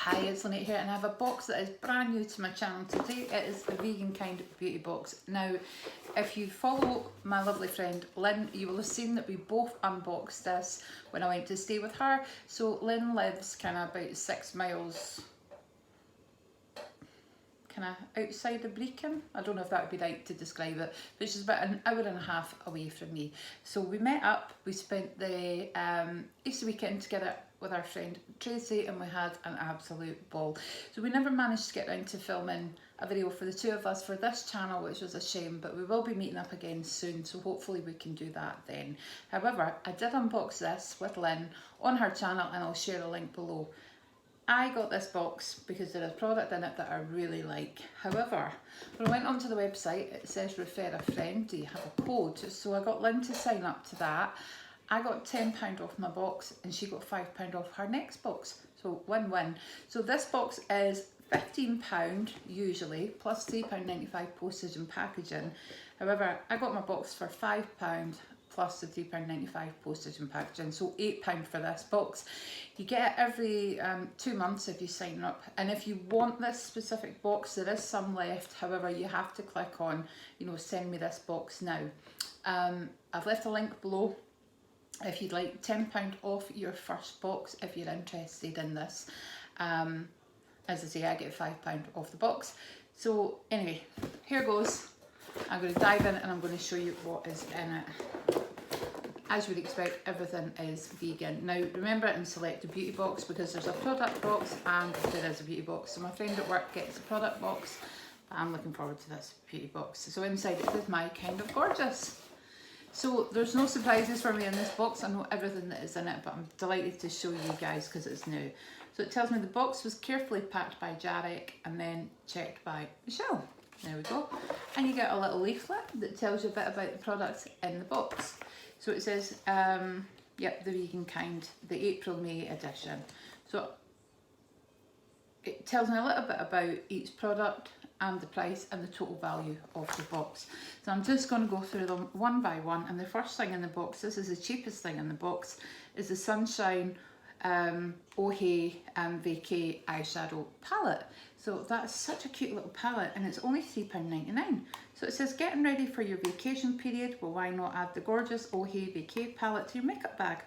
Hi, it's Lynette here, and I have a box that is brand new to my channel today. It is the Vegan Kind Beauty Box. Now, if you follow my lovely friend Lynn, you will have seen that we both unboxed this when I went to stay with her. So Lynn lives kind of about 6 miles kind of outside of Brecon. I don't know if that would be right to describe it, but she's about an hour and a half away from me. So we met up, we spent the Easter weekend together with our friend Tracy, and we had an absolute ball. So we never managed to get around to filming a video for the two of us for this channel, which was a shame, but we will be meeting up again soon, so hopefully we can do that then. However, I did unbox this with Lynn on her channel, and I'll share a link below. I got this box because there is a product in it that I really like. However, when I went onto the website, it says refer a friend. Do you have a code? So I got Lynn to sign up to that. I got £10 off my box and she got £5 off her next box. So win-win. So this box is £15 usually, plus £3.95 postage and packaging. However, I got my box for £5 plus the £3.95 postage and packaging, so £8 for this box. You get it every 2 months if you sign up, and if you want this specific box, there is some left. However, you have to click on, send me this box now. I've left a link below if you'd like £10 off your first box if you're interested in this. As I say, I get £5 off the box. So anyway, here goes. I'm going to dive in and I'm going to show you what is in it. As you would expect, everything is vegan. Now remember, and select a beauty box because there's a product box and there is a beauty box. So my friend at work gets a product box, but I'm looking forward to this beauty box. So inside it is my kind of gorgeous. So there's no surprises for me in this box. I know everything that is in it, but I'm delighted to show you guys because it's new. So it tells me the box was carefully packed by Jarek and then checked by Michelle. There we go. And you get a little leaflet that tells you a bit about the products in the box. So it says, yep, the Vegan Kind, the April-May edition. So it tells me a little bit about each product and the price and the total value of the box. So I'm just going to go through them one by one. And the first thing in the box, this is the cheapest thing in the box, is the Sunshine Ohé Vacay eyeshadow palette. So that's such a cute little palette, and it's only £3.99. So it says, getting ready for your vacation period? Well, why not add the gorgeous Ohé Vacay palette to your makeup bag?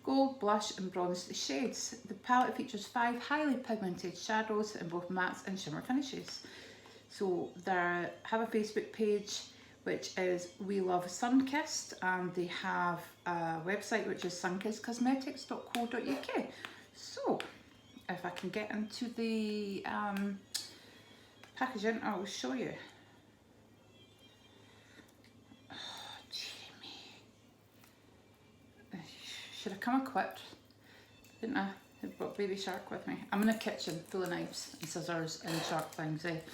Gold, blush and bronze shades. The palette features 5 highly pigmented shadows in both mattes and shimmer finishes. So they have a Facebook page which is We Love Sunkissed, and they have a website which is sunkisscosmetics.co.uk. So if I can get into the packaging, I will show you. Oh, Jamie. Should have come equipped, didn't I? I brought Baby Shark with me. I'm in a kitchen full of knives and scissors and sharp things. It's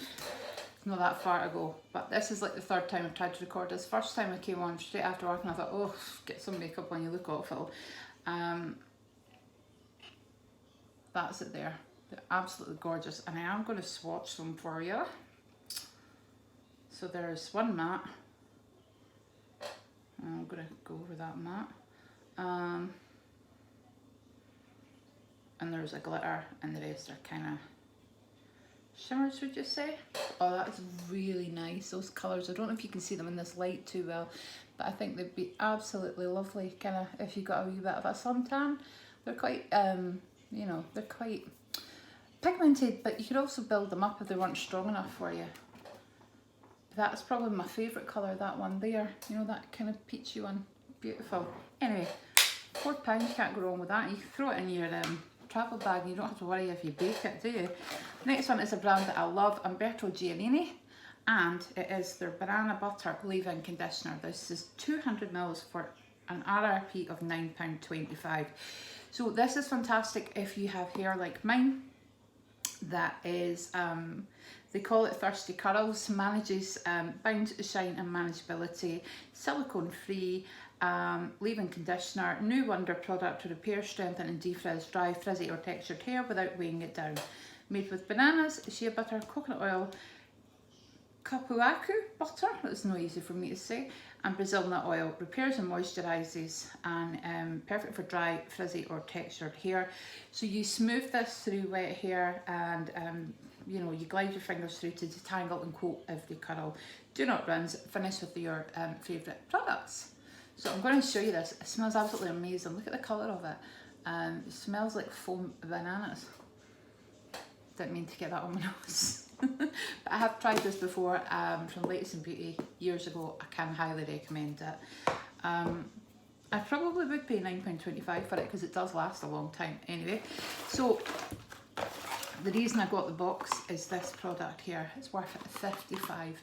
not that far to go, but this is like the third time I've tried to record this. First time I came on straight after work and I thought, oh, get some makeup on, you look awful. That's it there. They're absolutely gorgeous, and I am going to swatch them for you. So there's one matte. I'm going to go over that matte. And there's a glitter, and the rest are kind of shimmers, would you say? Oh, that's really nice, those colours. I don't know if you can see them in this light too well, but I think they'd be absolutely lovely, kind of if you got a wee bit of a suntan. They're quite, they're quite pigmented, but you could also build them up if they weren't strong enough for you. That's probably my favourite colour, that one there, that kind of peachy one. Beautiful. Anyway, £4, you can't go wrong with that. You can throw it in your travel bag and you don't have to worry if you bake it, do you? Next one is a brand that I love, Umberto Giannini, and it is their Banana Butter Leave-In Conditioner. This is 200ml for an RRP of £9.25. So this is fantastic if you have hair like mine that is, they call it Thirsty Curls, manages bounce, shine and manageability, silicone free, leave-in conditioner, new wonder product to repair, strengthen and defrizz dry, frizzy or textured hair without weighing it down. Made with bananas, shea butter, coconut oil, kapuaku butter, that's no easy for me to say, and Brazil nut oil. Repairs and moisturises, and perfect for dry, frizzy or textured hair. So you smooth this through wet hair, and you know, you glide your fingers through to detangle and coat every curl. Do not rinse. Finish with your favourite products. So I'm going to show you this. It smells absolutely amazing. Look at the colour of it. It smells like foam bananas. Didn't mean to get that on my nose. But I have tried this before from Latest Beauty years ago. I can highly recommend it. I probably would pay £9.25 for it because it does last a long time anyway. So the reason I got the box is this product here. It's worth £55.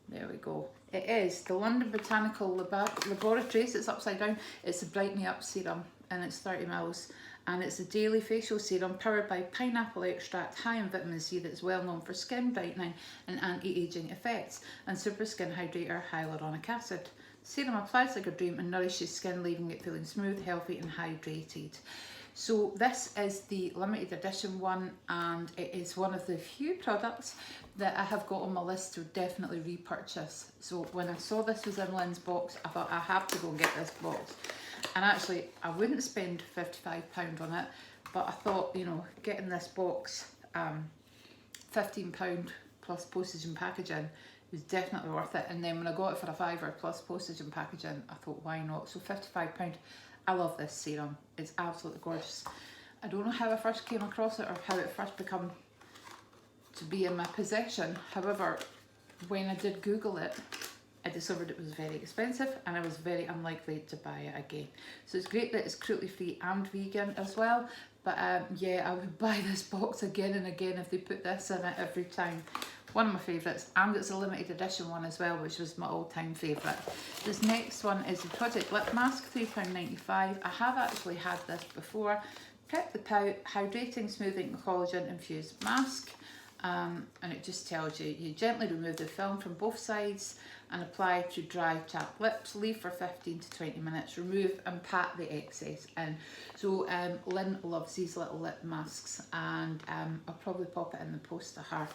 There we go. It is the London Botanical Laboratories. It's upside down. It's a Brighten Me Up serum and it's 30ml. And it's a daily facial serum powered by pineapple extract, high in vitamin C, that's well known for skin brightening and anti-aging effects, and super skin hydrator hyaluronic acid. Serum applies like a dream and nourishes skin, leaving it feeling smooth, healthy and hydrated. So this is the limited edition one, and it is one of the few products that I have got on my list to definitely repurchase. So when I saw this was in Lynn's box, I thought I have to go and get this box. And actually, I wouldn't spend £55 on it, but I thought, you know, getting this box, £15 plus postage and packaging was definitely worth it. And then when I got it for a £5 plus postage and packaging, I thought, why not? So £55. I love this serum. It's absolutely gorgeous. I don't know how I first came across it or how it first became to be in my possession. However, when I did Google it, I discovered it was very expensive and I was very unlikely to buy it again. So it's great that it's cruelty free and vegan as well. But yeah, I would buy this box again and again if they put this in it every time. One of my favourites, and it's a limited edition one as well, which was my all-time favourite. This next one is the Project Lip Mask, £3.95. I have actually had this before. Prep the Pout Hydrating, Smoothing, Collagen Infused Mask. And it just tells you, you gently remove the film from both sides and apply to dry chapped lips. Leave for 15 to 20 minutes. Remove and pat the excess in. So Lynn loves these little lip masks, and I'll probably pop it in the post to her.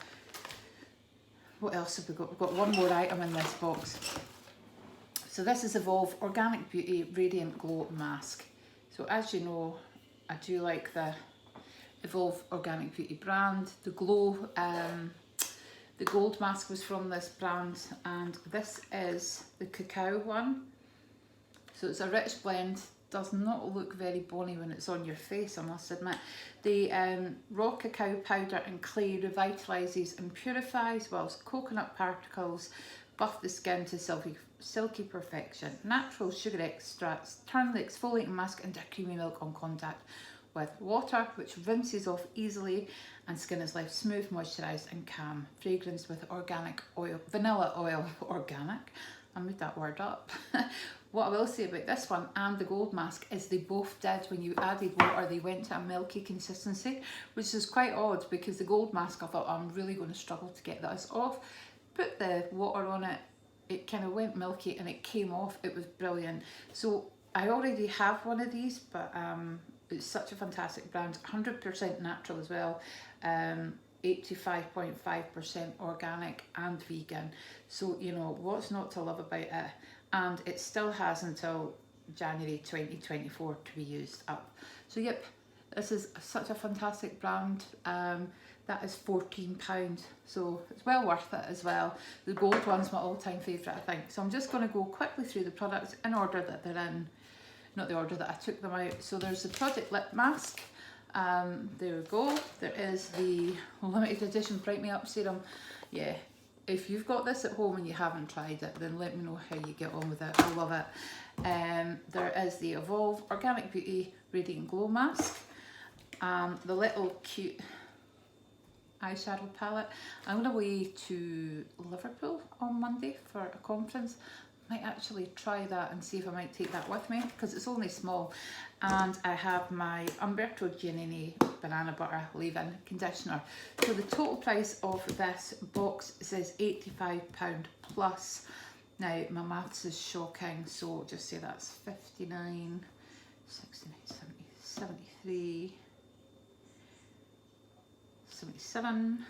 What else have we got? We've got one more item in this box. So this is Evolve Organic Beauty Radiant Glow Mask. So as you know, I do like the Evolve Organic Beauty brand. The Glow, the gold mask was from this brand, and this is the cacao one. So it's a rich blend, does not look very bony when it's on your face, I must admit. The raw cacao powder and clay revitalises and purifies, whilst coconut particles buff the skin to silky perfection. Natural sugar extracts turn the exfoliating mask into a creamy milk on contact with water, which rinses off easily, and skin is left smooth, moisturised and calm. Fragrance with organic oil, vanilla oil, organic, I made that word up. What I will say about this one and the gold mask is they both did, when you added water, they went to a milky consistency, which is quite odd because the gold mask, I thought, oh, I'm really going to struggle to get this off. Put the water on it, it kind of went milky and it came off. It was brilliant. So I already have one of these, but it's such a fantastic brand, 100% natural as well, 85.5% organic and vegan. So, you know, what's not to love about it? And it still has until January 2024 to be used up. So yep, this is such a fantastic brand. That is £14, so it's well worth it as well. The gold one's my all-time favourite, I think. So I'm just going to go quickly through the products in order that they're in, not the order that I took them out. So there's the Project Lip Mask. There we go. There is the limited edition Brighten Me Up serum. Yeah, if you've got this at home and you haven't tried it, then let me know how you get on with it. I love it. There is the Evolve Organic Beauty Radiant Glow Mask. The little cute eyeshadow palette. I'm going away to Liverpool on Monday for a conference. Might actually try that and see if I might take that with me because it's only small. And I have my Umberto Giannini Banana Butter Leave-In Conditioner. So the total price of this box says £85 plus. Now my maths is shocking, so just say that's 59, 69, 70, 73, 77,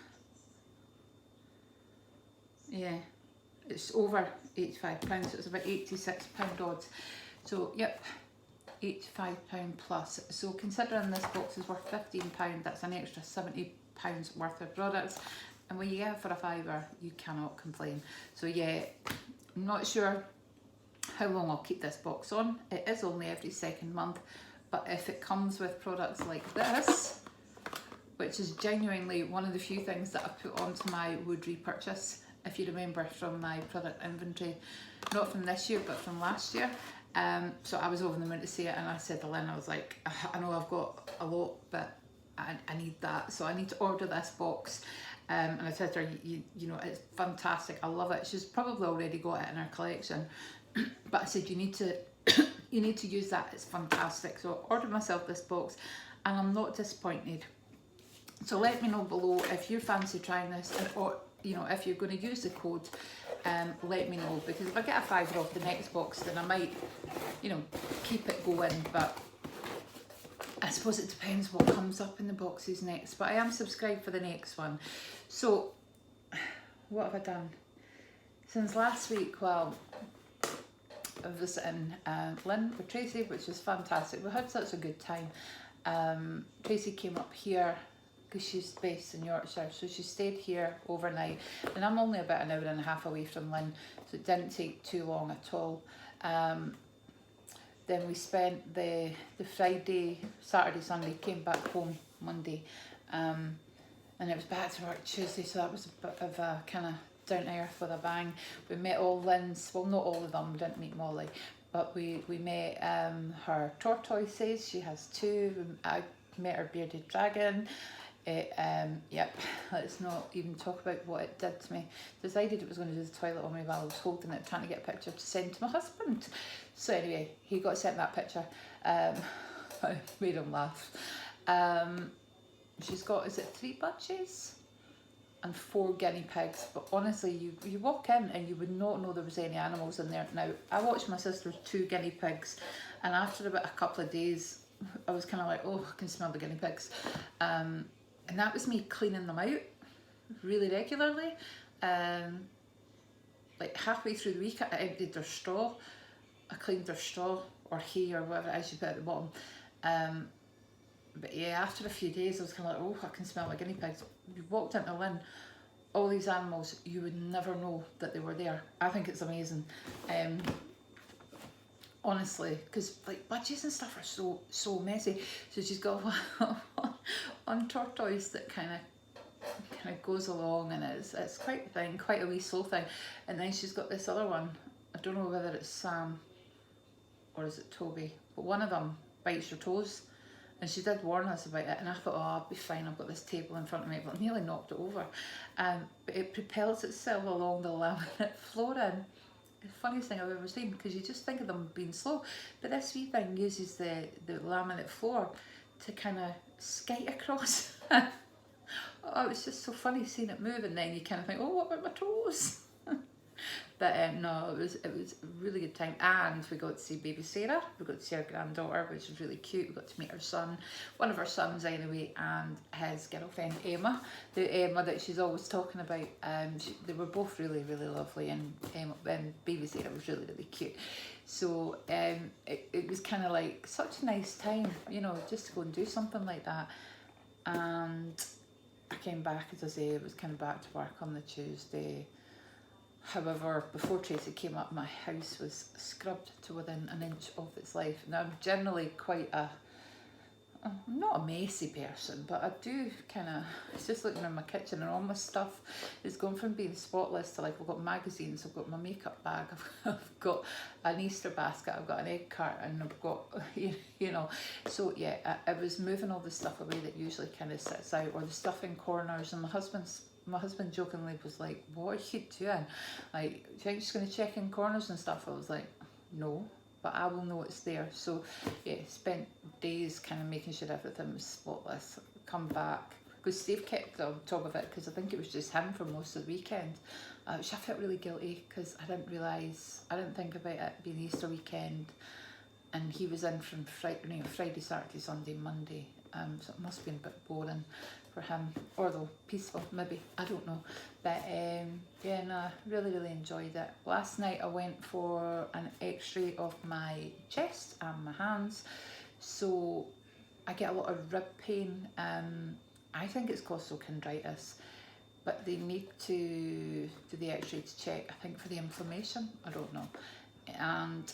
Yeah, it's over £85, so it's about £86 odds. So yep, £85 plus. So considering this box is worth £15, that's an extra £70 worth of products, and when you get it for a fiver, you cannot complain. So yeah, I'm not sure how long I'll keep this box on. It is only every second month, but if it comes with products like this, which is genuinely one of the few things that I've put onto my would repurchase, if you remember from my product inventory, not from this year but from last year. So I was over the moon to see it, and I said to Lynn, I was like, I know I've got a lot, but I need that, so I need to order this box. And I said to her, you know, it's fantastic, I love it. She's probably already got it in her collection, but I said, you need to you need to use that, it's fantastic. So I ordered myself this box, and I'm not disappointed. So let me know below if you fancy trying this, and or you know, if you're going to use the code, let me know, because if I get a fiver off the next box, then I might, you know, keep it going. But I suppose it depends what comes up in the boxes next. But I am subscribed for the next one. So what have I done since last week? Well, I was visiting Lynn with Tracy, which was fantastic. We had such a good time. Tracy came up here because she's based in Yorkshire, so she stayed here overnight, and I'm only about an hour and a half away from Lynn, so it didn't take too long at all. Then we spent the Friday, Saturday, Sunday, came back home Monday, and it was back to work Tuesday, so that was a bit of a kind of down to earth with a bang. We met all Lynn's, well, not all of them, we didn't meet Molly, but we met her tortoises. She has two. I met her bearded dragon. Yep, let's not even talk about what it did to me. Decided it was going to do the toilet on me while I was holding it, trying to get a picture to send to my husband. So anyway, he got sent that picture. I made him laugh. She's got, is it 3 bunches and 4 guinea pigs? But honestly, you walk in and you would not know there was any animals in there. Now, I watched my sister's 2 guinea pigs, and after about a couple of days, I was kind of like, oh, I can smell the guinea pigs. And that was me cleaning them out really regularly. Like halfway through the week, I emptied their straw. I cleaned their straw or hay or whatever it is you put at the bottom. But yeah, after a few days, I was kind of like, oh, I can smell my guinea pigs. You walked into Lynn, all these animals, you would never know that they were there. I think it's amazing. Honestly, because like budgies and stuff are so messy. So she's got one tortoise that kind of goes along, and it's quite a thing, quite a wee slow thing. And then she's got this other one. I don't know whether it's Sam or is it Toby, but one of them bites your toes. And she did warn us about it, and I thought, oh, I'll be fine, I've got this table in front of me, but I nearly knocked it over. But it propels itself along the laminate flooring. The funniest thing I've ever seen, because you just think of them being slow, but this wee thing uses the laminate floor to kind of skate across. Oh, it's just so funny seeing it move, and then you kind of think, oh, what about my toes? But no, it was a really good time, and we got to see baby Sarah, we got to see her granddaughter, which was really cute. We got to meet her son, one of her sons anyway, and his girlfriend Emma, the Emma that she's always talking about. They were both really, really lovely, and baby Sarah was really, really cute. So it was kind of like such a nice time, you know, just to go and do something like that. And I came back, as I say, it was kind of back to work on the Tuesday. However, before Tracy came up, my house was scrubbed to within an inch of its life. Now, I'm generally quite I'm not a messy person, but I do kind of, it's just looking in my kitchen and all my stuff is going from being spotless to like, I've got magazines, I've got my makeup bag, I've got an Easter basket, I've got an egg carton, I've got, you know, so yeah, I was moving all the stuff away that usually kind of sits out, or the stuff in corners, and my husband jokingly was like, what are you doing? Like, do you think she's going to check in corners and stuff? I was like, no, but I will know it's there. So yeah, spent days kind of making sure everything was spotless. Come back, because Steve kept on top of it, because I think it was just him for most of the weekend, which I felt really guilty, because I didn't think about it being Easter weekend, and he was in from Friday, Saturday, Sunday, Monday. So it must have been a bit boring. for him, although peaceful maybe, I don't know. But yeah, no, I really enjoyed it. Last night I went for an x-ray of my chest and my hands, so I get a lot of rib pain. I think it's costochondritis, but they need to do the x-ray to check, I think for the inflammation, I don't know. And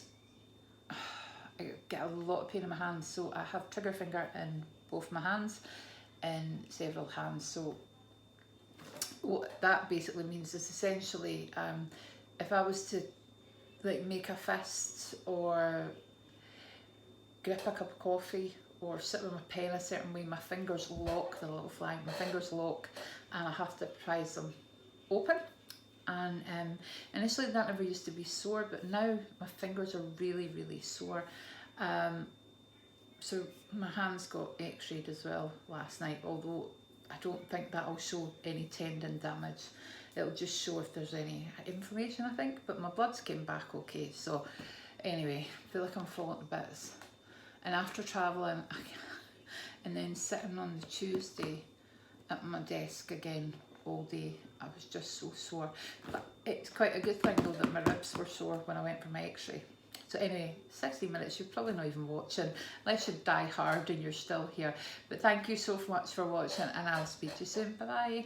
I get a lot of pain in my hands, so I have trigger finger in both my hands and several hands. So what that basically means is essentially, if I was to like make a fist or grip a cup of coffee or sit with my pen a certain way, my fingers lock, the little flag, my fingers lock, and I have to prise them open. And initially that never used to be sore, but now my fingers are really sore. So my hands got x-rayed as well last night, although I don't think that'll show any tendon damage. It'll just show if there's any inflammation, I think, but my bloods came back okay. So anyway, I feel like I'm falling to bits. And after travelling and then sitting on the Tuesday at my desk again all day, I was just so sore. But it's quite a good thing though that my ribs were sore when I went for my x-ray. So anyway, 60 minutes, you're probably not even watching, unless you die hard and you're still here. But thank you so much for watching, and I'll speak to you soon. Bye bye.